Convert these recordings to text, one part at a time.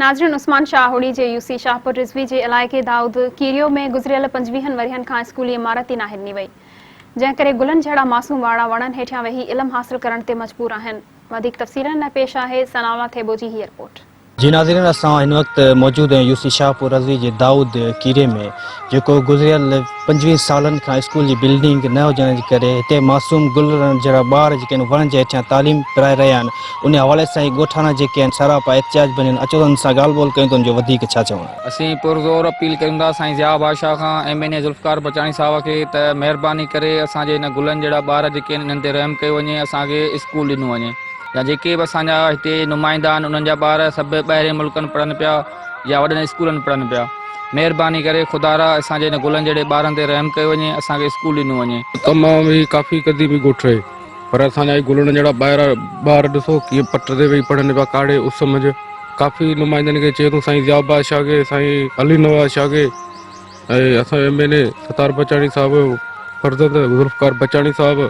नाज़रीन, उस्मान शाहुड़ी जे यूसी शाहपुर रिज़वी जे इलाइक़े दाऊद कीरियो में गुज़रियल 25 वरियनि खां स्कूली इमारत ई नाहे ॾिनी वई, जंहिं करे गुलनि जहिड़ा मासूम वाड़ा वणनि हेठियां वेही इल्मु हासिल करण ते मजबूर आहिनि। वधीक तफ़सीलनि लाइ पेश आहे सनाउल्लाह थेबो जी हीअ रिपोर्ट। जी नाज़रीन, असां हिन वक्त मौजूद हैं यूसी शाहपुर रज़वी जे दाऊद कीरे में, जो गुज़रियल 25 सालन खां स्कूल की बिल्डिंग न हुजण जे करे हिते मासूम गुल जहिड़ा ॿार जेके वणनि जे हेठियां तालीम पिराए रहिया आहिनि। उन हवाले सां ॻोठाणा जेके आहिनि सरापा एहतिजाज बनिया अचो त सां ॻाल्हि ॿोल कयूं त उनजो वधीक छा चवणु। असीं पुरज़ोर अपील कयूं था साईं ज़िया बादशाह खां MNA ज़ुल्फ़कार बचाणी साहब खे त महिरबानी करे असांजे हिन गुलनि जहिड़ा ॿार जेके आहिनि इन्हनि ते रहम कयो वञे, असांखे स्कूल ॾिनो वञे। या जेके बि असांजा हिते नुमाइंदा आहिनि उन्हनि जा ॿार सभु ॿाहिरि मुल्कनि पढ़नि पिया या वॾनि स्कूलनि पढ़नि पिया, महिरबानी करे खुदारा असांजे हिन गुलनि जहिड़े ॿारनि ते रहम कयो वञे, असांखे स्कूल ॾिनो वञे। तमामु ई काफ़ी क़दीमी ॻोठ आहे, पर असांजा गुलनि जहिड़ा ॿार ॾिसो कीअं पट ते वेही पढ़नि पिया काड़े उस में। काफ़ी नुमाइंदनि खे चए थो साईं ज़िया बादशाह खे, साईं अली नवाज़ शाह खे ऐं असांजो MNA सतार बचाणी साहिबु, फरज़ंद ज़ुल्फ़कार बचाणी साहिबु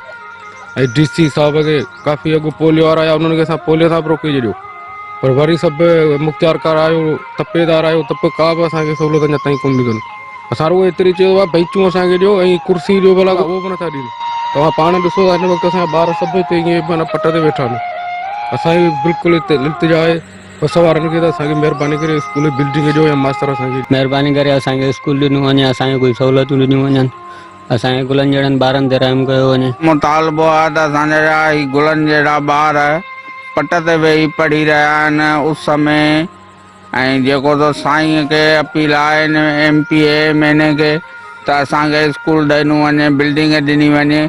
ऐं DC साहिब खे काफ़ी अॻु पोलियो वारा आया, उन्हनि खे असां पोलियो सां बि रोके छॾियो, पर वरी सभु मुख़्तियारकार आयो, तपेदार आयो, तप का बि असांखे सहूलियत अञा ताईं कोन ॾिननि। असां रुॻो एतिरी चयो आहे बेंचूं असांखे ॾियो ऐं कुर्सी ॾियो, भला उहो बि नथा ॾियनि। तव्हां पाण ॾिसो था हिन वक़्तु असांजा ॿार सभु हिते ईअं माना पट ते वेठा आहिनि। असांजी बिल्कुलु हिते इल्तिजा आहे बस वारनि खे त असांखे महिरबानी करे स्कूल बिल्डिंग ॾियो या मास्तर असांखे महिरबानी करे असांखे स्कूल ॾिनो वञे, असांखे कोई सहूलियतूं ॾिनियूं वञनि, असांजे गुलनि जहिड़नि ॿारनि ते रहम कयो वञे। मुतालबो आहे त असांजा गुलनि जहिड़ा ॿार पट ते वेही पढ़ी रहिया आहिनि उस में, ऐं जेको त साईं खे अपील आहे MP MNA खे त असांखे स्कूल ॾिनो वञे, बिल्डिंग ॾिनी वञे।